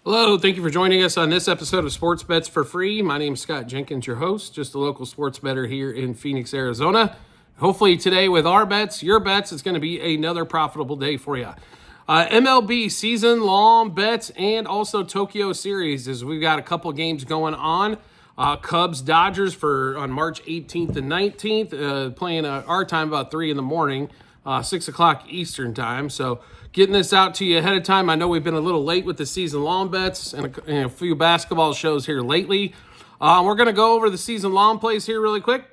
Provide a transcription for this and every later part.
Hello, thank you for joining us on this episode of Sports Bets for Free. My name is Scott Jenkins, your host, just a local sports bettor here in Phoenix, Arizona. Hopefully today with our bets, your bets, it's going to be another profitable day for you. MLB season-long bets and also Tokyo Series, as we've got a couple games going on. Cubs-Dodgers on March 18th and 19th, playing our time about 3 in the morning, 6 o'clock Eastern time. So getting this out to you ahead of time. I know we've been a little late with the season-long bets and a few basketball shows here lately. We're going to go over the season-long plays here really quick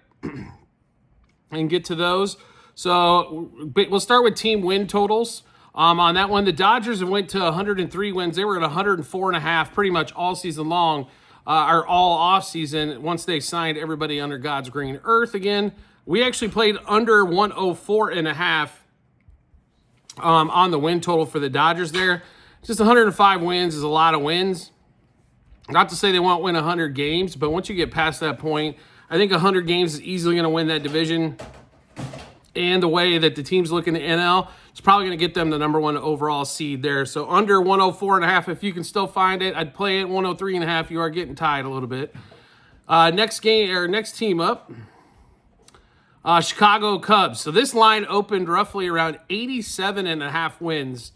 and get to those. So we'll start with team win totals. On that one, the Dodgers have went to 103 wins. They were at 104.5 pretty much all season long, or all off season once they signed everybody under God's green earth again. We actually played under 104.5 on the win total for the Dodgers there. Just 105 wins is a lot of wins. Not to say they won't win 100 games, but once you get past that point, I think 100 games is easily going to win that division. And the way that the teams look in the NL, it's probably going to get them the number one overall seed there. So under 104.5, if you can still find it, I'd play it 103.5. You are getting tied a little bit. Next team up, Chicago Cubs. So this line opened roughly around 87.5 wins.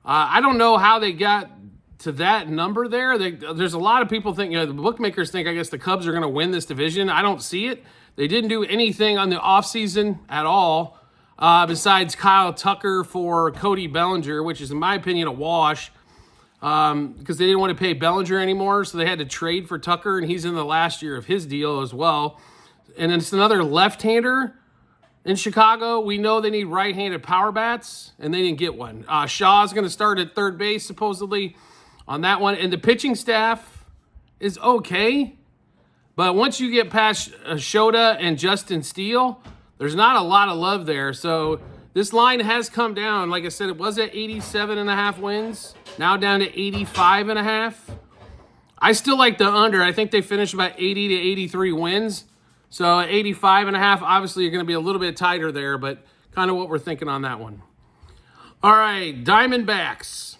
I don't know how they got to that number there. There's a lot of people think, the bookmakers think, I guess the Cubs are going to win this division. I don't see it. They didn't do anything on the offseason at all, besides Kyle Tucker for Cody Bellinger, which is, in my opinion, a wash, because they didn't want to pay Bellinger anymore, so they had to trade for Tucker, and he's in the last year of his deal as well. And it's another left-hander in Chicago. We know they need right-handed power bats, and they didn't get one. Shaw's going to start at third base, supposedly, on that one. And the pitching staff is okay. But once you get past Shota and Justin Steele, there's not a lot of love there. So this line has come down. Like I said, it was at 87.5 wins, now down to 85.5. I still like the under. I think they finished about 80 to 83 wins. So 85.5, obviously you're going to be a little bit tighter there, but kind of what we're thinking on that one. All right, Diamondbacks.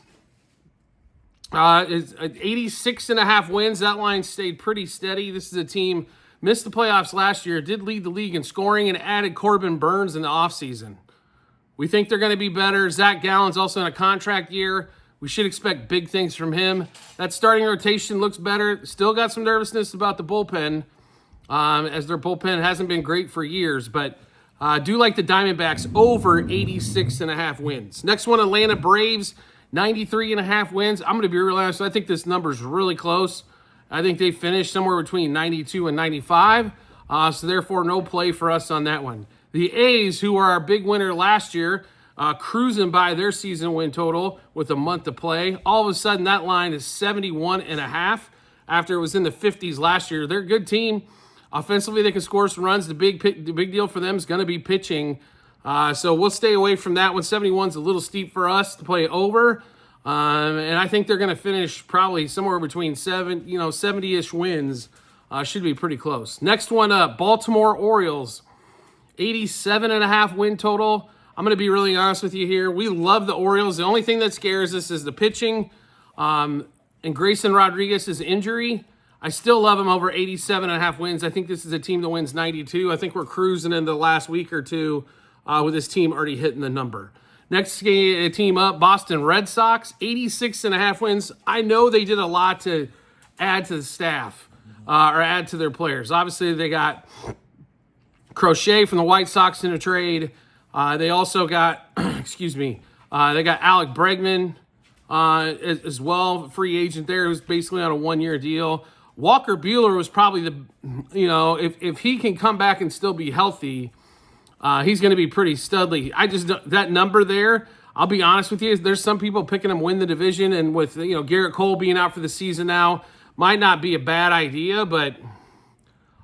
It's 86.5 wins. That line stayed pretty steady. This is a team, missed the playoffs last year, did lead the league in scoring, and added Corbin Burnes in the offseason. We think they're going to be better. Zach Gallen's also in a contract year. We should expect big things from him. That starting rotation looks better. Still got some nervousness about the bullpen, as their bullpen hasn't been great for years, but I do like the Diamondbacks over 86.5 wins. Next one, Atlanta Braves. 93.5 wins. I'm going to be real honest. I think this number is really close. I think they finished somewhere between 92 and 95. So therefore, no play for us on that one. The A's, who were our big winner last year, cruising by their season win total with a month to play. All of a sudden, that line is 71.5 after it was in the 50s last year. They're a good team. Offensively, they can score some runs. The big deal for them is going to be pitching. So we'll stay away from that one. 71's a little steep for us to play over. And I think they're going to finish probably somewhere between 70-ish wins. Should be pretty close. Next one up, Baltimore Orioles. 87.5 win total. I'm going to be really honest with you here. We love the Orioles. The only thing that scares us is the pitching and Grayson Rodriguez's injury. I still love them over 87.5 wins. I think this is a team that wins 92. I think we're cruising in the last week or two with this team already hitting the number. Next team up, Boston Red Sox, 86.5 wins. I know they did a lot to add to the staff or add to their players. Obviously, they got Crochet from the White Sox in a trade. They also got, they got Alec Bregman as well, free agent there, who's basically on a one-year deal. Walker Buehler was probably if he can come back and still be healthy, he's going to be pretty studly. That number there, I'll be honest with you, there's some people picking him win the division, and with Garrett Cole being out for the season now, might not be a bad idea, but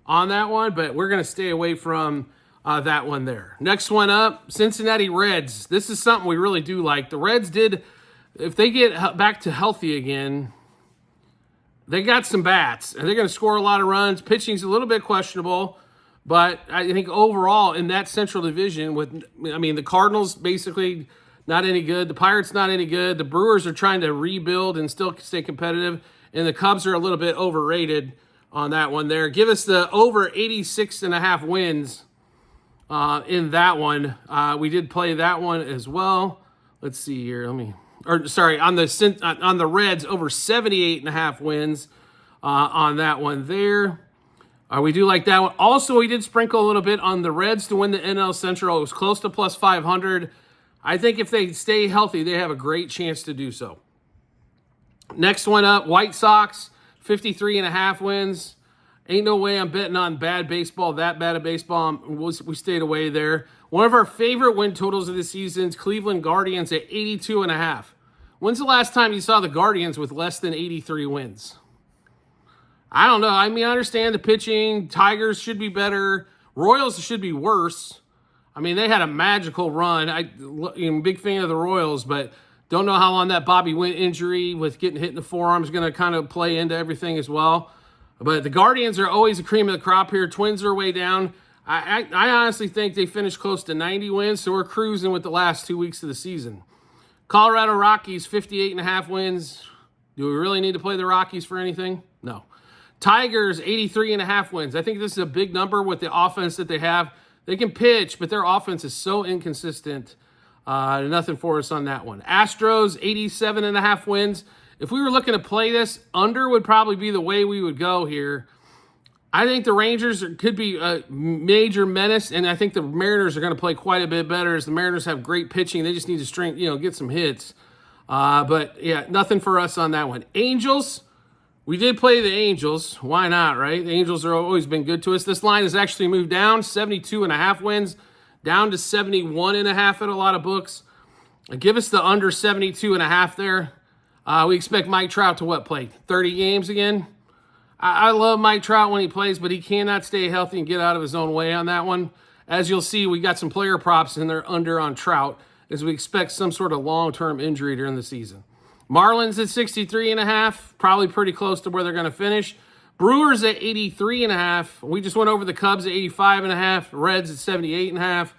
on that one, but we're going to stay away from that one there. Next one up, Cincinnati Reds. This is something we really do like. The Reds if they get back to healthy again, they got some bats, and they're going to score a lot of runs. Pitching's a little bit questionable, but I think overall in that Central Division, the Cardinals basically not any good. The Pirates, not any good. The Brewers are trying to rebuild and still stay competitive. And the Cubs are a little bit overrated on that one there. Give us the over 86.5 wins in that one. We did play that one as well. Let's see here. On the Reds, over 78.5 wins on that one there. We do like that one. Also, we did sprinkle a little bit on the Reds to win the NL Central. It was close to plus 500. I think if they stay healthy, they have a great chance to do so. Next one up, White Sox, 53.5 wins. Ain't no way I'm betting on bad baseball, that bad of baseball. We stayed away there. One of our favorite win totals of the season is Cleveland Guardians at 82.5. When's the last time you saw the Guardians with less than 83 wins? I don't know. I mean, I understand the pitching. Tigers should be better. Royals should be worse. I mean, they had a magical run. I'm a big fan of the Royals, but don't know how long that Bobby Witt injury with getting hit in the forearm is going to kind of play into everything as well. But the Guardians are always the cream of the crop here. Twins are way down. I honestly think they finished close to 90 wins, so we're cruising with the last 2 weeks of the season. Colorado Rockies, 58.5 wins. Do we really need to play the Rockies for anything? No. Tigers, 83.5 wins. I think this is a big number with the offense that they have. They can pitch, but their offense is so inconsistent. Nothing for us on that one. Astros, 87.5 wins. If we were looking to play this, under would probably be the way we would go here. I think the Rangers could be a major menace, and I think the Mariners are going to play quite a bit better as the Mariners have great pitching. They just need to get some hits. But, yeah, nothing for us on that one. Angels, we did play the Angels. Why not, right? The Angels have always been good to us. This line has actually moved down, 72.5 wins, down to 71.5 at a lot of books. Give us the under 72.5 there. We expect Mike Trout to play 30 games again? I love Mike Trout when he plays, but he cannot stay healthy and get out of his own way on that one. As you'll see, we got some player props in there under on Trout as we expect some sort of long-term injury during the season. Marlins at 63.5, probably pretty close to where they're going to finish. Brewers at 83.5. We just went over the Cubs at 85.5. Reds at 78.5.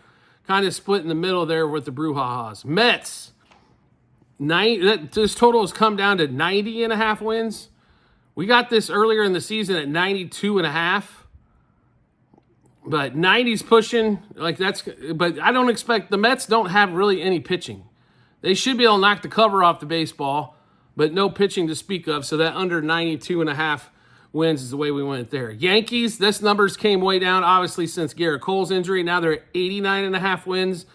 Kind of split in the middle there with the Brouhahas. Mets, this total has come down to 90.5 wins. We got this earlier in the season at 92.5. But 90's pushing, but I don't expect, the Mets don't have really any pitching. They should be able to knock the cover off the baseball, but no pitching to speak of, so that under 92.5 wins is the way we went there. Yankees, this numbers came way down, obviously, since Garrett Cole's injury. Now they're at 89.5 wins.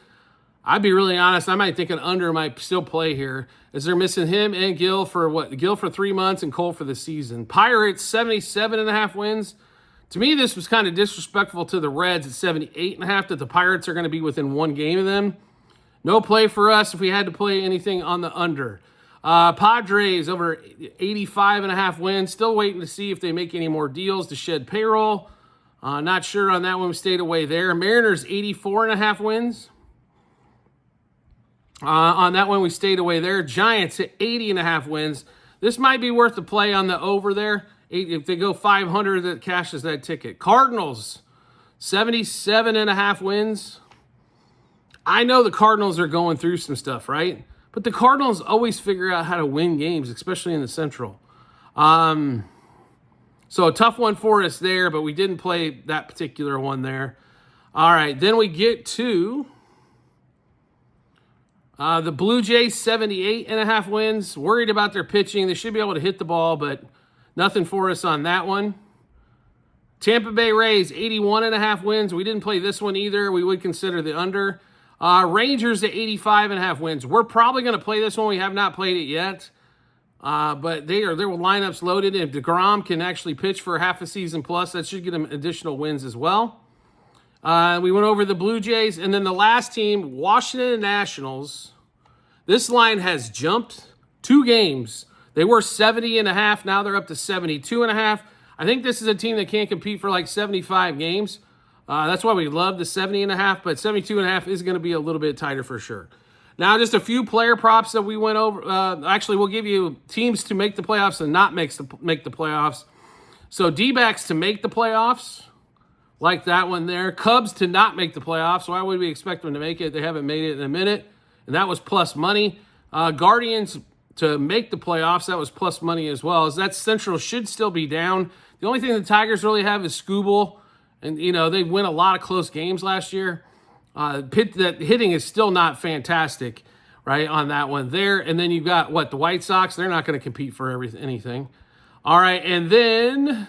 I'd be really honest, I might think an under might still play here, as they're missing him and Gill for 3 months and Cole for the season. Pirates, 77.5 wins. To me, this was kind of disrespectful to the Reds at 78.5 that the Pirates are going to be within one game of them. No play for us if we had to play anything on the under. Padres, over 85.5 wins. Still waiting to see if they make any more deals to shed payroll. Not sure on that one. We stayed away there. Mariners, 84.5 wins. On that one, we stayed away there. Giants at 80.5 wins. This might be worth the play on the over there. If they go 500, that cashes that ticket. Cardinals, 77.5 wins. I know the Cardinals are going through some stuff, right? But the Cardinals always figure out how to win games, especially in the Central. So a tough one for us there, but we didn't play that particular one there. All right, then we get to the Blue Jays, 78.5 wins. Worried about their pitching. They should be able to hit the ball, but nothing for us on that one. Tampa Bay Rays, 81.5 wins. We didn't play this one either. We would consider the under. Rangers at 85.5 wins. We're probably going to play this one. We have not played it yet. But their lineups loaded. If DeGrom can actually pitch for half a season plus, that should get him additional wins as well. We went over the Blue Jays. And then the last team, Washington Nationals. This line has jumped 2 games. They were 70.5. Now they're up to 72.5. I think this is a team that can't compete for like 75 games. That's why we love the 70.5, but 72.5 is going to be a little bit tighter for sure. Now, just a few player props that we went over. Actually, we'll give you teams to make the playoffs and not make the playoffs. So, D-backs to make the playoffs, like that one there. Cubs to not make the playoffs. Why would we expect them to make it? They haven't made it in a minute. and that was plus money. Guardians to make the playoffs, that was plus money as well. As that Central should still be down. The only thing the Tigers really have is Scooble, and they win a lot of close games last year. That hitting is still not fantastic, right, on that one there. And then you've got, the White Sox. They're not going to compete for anything. All right, and then,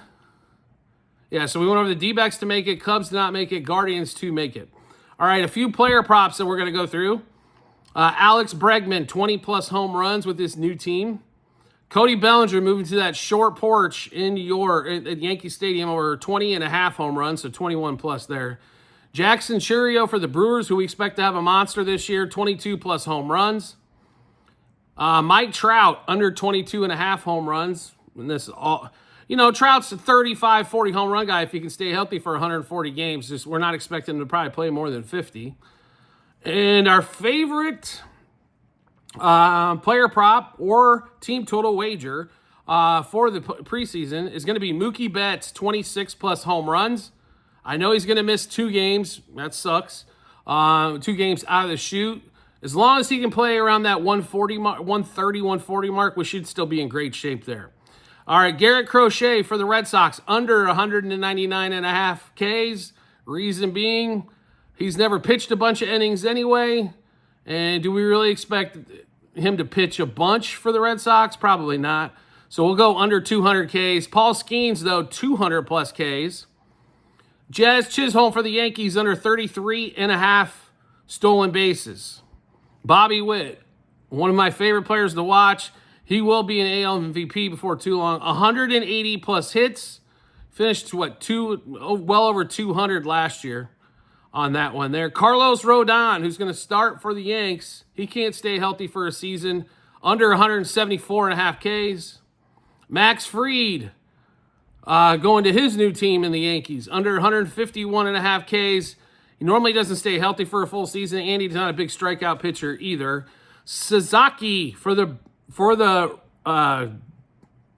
so we went over the D-backs to make it, Cubs to not make it, Guardians to make it. All right, a few player props that we're going to go through. Alex Bregman, 20-plus home runs with this new team. Cody Bellinger moving to that short porch in at Yankee Stadium over 20.5 home runs, so 21-plus there. Jackson Chourio for the Brewers, who we expect to have a monster this year, 22-plus home runs. Mike Trout, under 22.5 home runs. And this all, Trout's a 35, 40 home run guy if he can stay healthy for 140 games. Just we're not expecting him to probably play more than 50. And our favorite player prop or team total wager for the preseason is going to be Mookie Betts, 26-plus home runs. I know he's going to miss 2 games. That sucks. 2 games out of the chute. As long as he can play around that 140 mark, 130, 140 mark, we should still be in great shape there. All right, Garrett Crochet for the Red Sox, under 199.5 Ks. Reason being, he's never pitched a bunch of innings anyway. And do we really expect him to pitch a bunch for the Red Sox? Probably not. So we'll go under 200 Ks. Paul Skeens, though, 200-plus Ks. Jazz Chisholm for the Yankees, under 33.5 stolen bases. Bobby Witt, one of my favorite players to watch. He will be an AL MVP before too long. 180-plus hits. Finished, well over 200 last year on that one there. Carlos Rodon, who's going to start for the Yanks. He can't stay healthy for a season. Under 174.5 Ks. Max Fried, going to his new team in the Yankees. Under 151.5 Ks. He normally doesn't stay healthy for a full season, and he's not a big strikeout pitcher either. Sasaki for the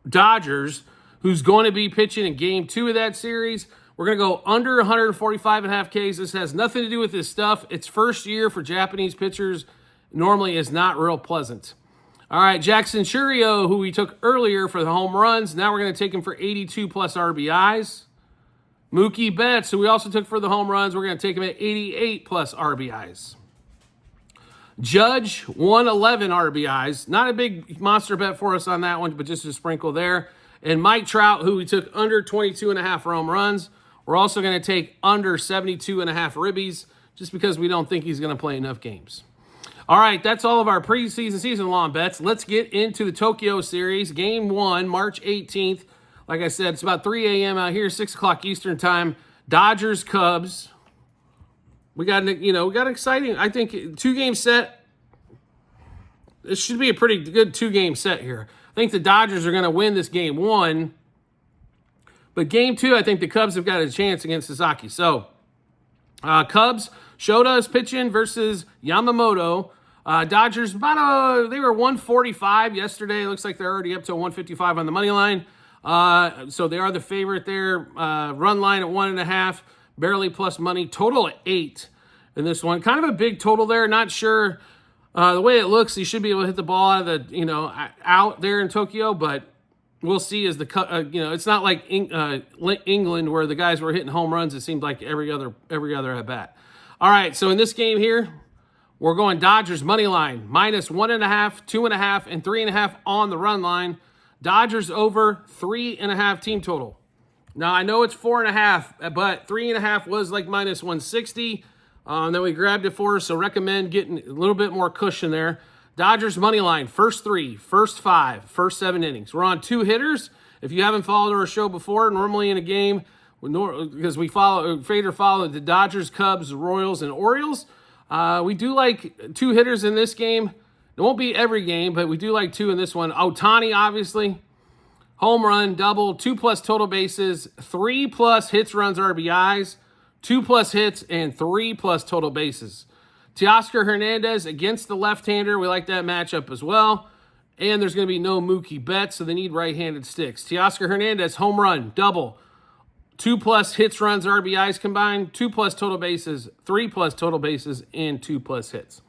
Dodgers, who's going to be pitching in Game 2 of that series. We're going to go under 145.5 Ks. This has nothing to do with this stuff. It's first year for Japanese pitchers. Normally is not real pleasant. All right, Jackson Chourio, who we took earlier for the home runs. Now we're going to take him for 82-plus RBIs. Mookie Betts, who we also took for the home runs. We're going to take him at 88-plus RBIs. Judge, 111 RBIs. Not a big monster bet for us on that one, but just a sprinkle there. And Mike Trout, who we took under 22.5 home runs. We're also going to take under 72.5 ribbies, just because we don't think he's going to play enough games. All right, that's all of our preseason season-long bets. Let's get into the Tokyo series. Game 1, March 18th. Like I said, it's about 3 a.m. out here, 6 o'clock Eastern time. Dodgers, Cubs. We got exciting, I think, 2-game set. This should be a pretty good 2-game set here. I think the Dodgers are going to win this Game 1. But Game 2, I think the Cubs have got a chance against Sasaki. So, Cubs, Shota is pitching versus Yamamoto. Dodgers, they were 145 yesterday. Looks like they're already up to 155 on the money line. So they are the favorite there. Run line at 1.5, barely plus money. Total at 8 in this one. Kind of a big total there. Not sure the way it looks. He should be able to hit the ball out of the out there in Tokyo, but we'll see as it's not like England where the guys were hitting home runs. It seemed like every other at bat. All right, so in this game here, we're going Dodgers money line minus 1.5, 2.5, and 3.5 on the run line. Dodgers over 3.5 team total. Now, I know it's 4.5, but 3.5 was like minus 160. Then we grabbed it for us, so recommend getting a little bit more cushion there. Dodgers money line, first 3, first 5, first 7 innings. We're on 2 hitters. If you haven't followed our show before, normally in a game, because we follow the Dodgers, Cubs, Royals, and Orioles. We do like 2 hitters in this game. It won't be every game, but we do like 2 in this one. Ohtani, obviously. Home run, double, 2+ total bases, 3+ hits, runs, RBIs, 2+ hits, and 3+ total bases. Teoscar Hernandez against the left-hander. We like that matchup as well. And there's going to be no Mookie Betts, so they need right-handed sticks. Teoscar Hernandez, home run, double, 2+ hits, runs, RBIs combined, 2+ total bases, 3+ total bases, and 2+ hits.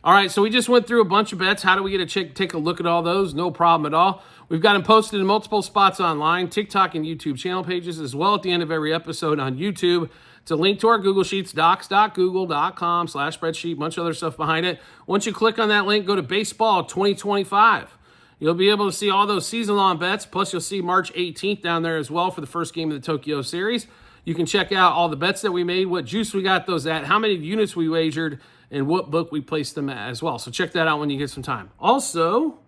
All right, so we just went through a bunch of bets. How do we get take a look at all those? No problem at all. We've got them posted in multiple spots online, TikTok and YouTube channel pages, as well at the end of every episode on YouTube. It's a link to our Google Sheets, docs.google.com/spreadsheet, bunch of other stuff behind it. Once you click on that link, go to Baseball 2025. You'll be able to see all those season-long bets, plus you'll see March 18th down there as well for the first game of the Tokyo Series. You can check out all the bets that we made, what juice we got those at, how many units we wagered, and what book we placed them at as well. So check that out when you get some time. Also,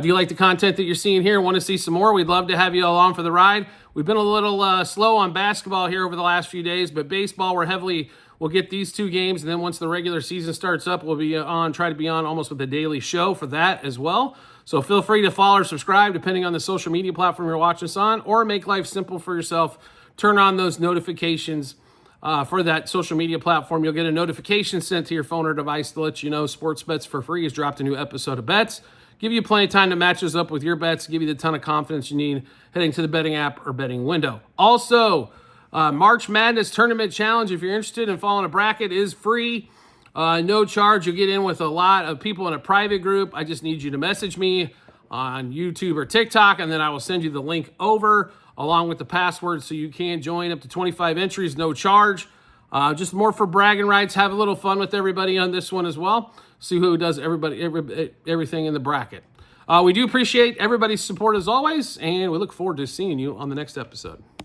do you like the content that you're seeing here? Want to see some more? We'd love to have you along for the ride. We've been a little slow on basketball here over the last few days, but baseball, we'll get these 2 games, and then once the regular season starts up, we'll be try to be on almost with a daily show for that as well. So feel free to follow or subscribe depending on the social media platform you're watching us on, or make life simple for yourself. Turn on those notifications for that social media platform. You'll get a notification sent to your phone or device to let you know Sports Bets for Free has dropped a new episode of bets. Give you plenty of time to match those up with your bets, give you the ton of confidence you need heading to the betting app or betting window. Also, March Madness Tournament Challenge, if you're interested in following a bracket, is free. No charge. You'll get in with a lot of people in a private group. I just need you to message me on YouTube or TikTok, and then I will send you the link over along with the password so you can join. Up to 25 entries, no charge. Just more for bragging rights. Have a little fun with everybody on this one as well. See who does everything in the bracket. We do appreciate everybody's support as always, and we look forward to seeing you on the next episode.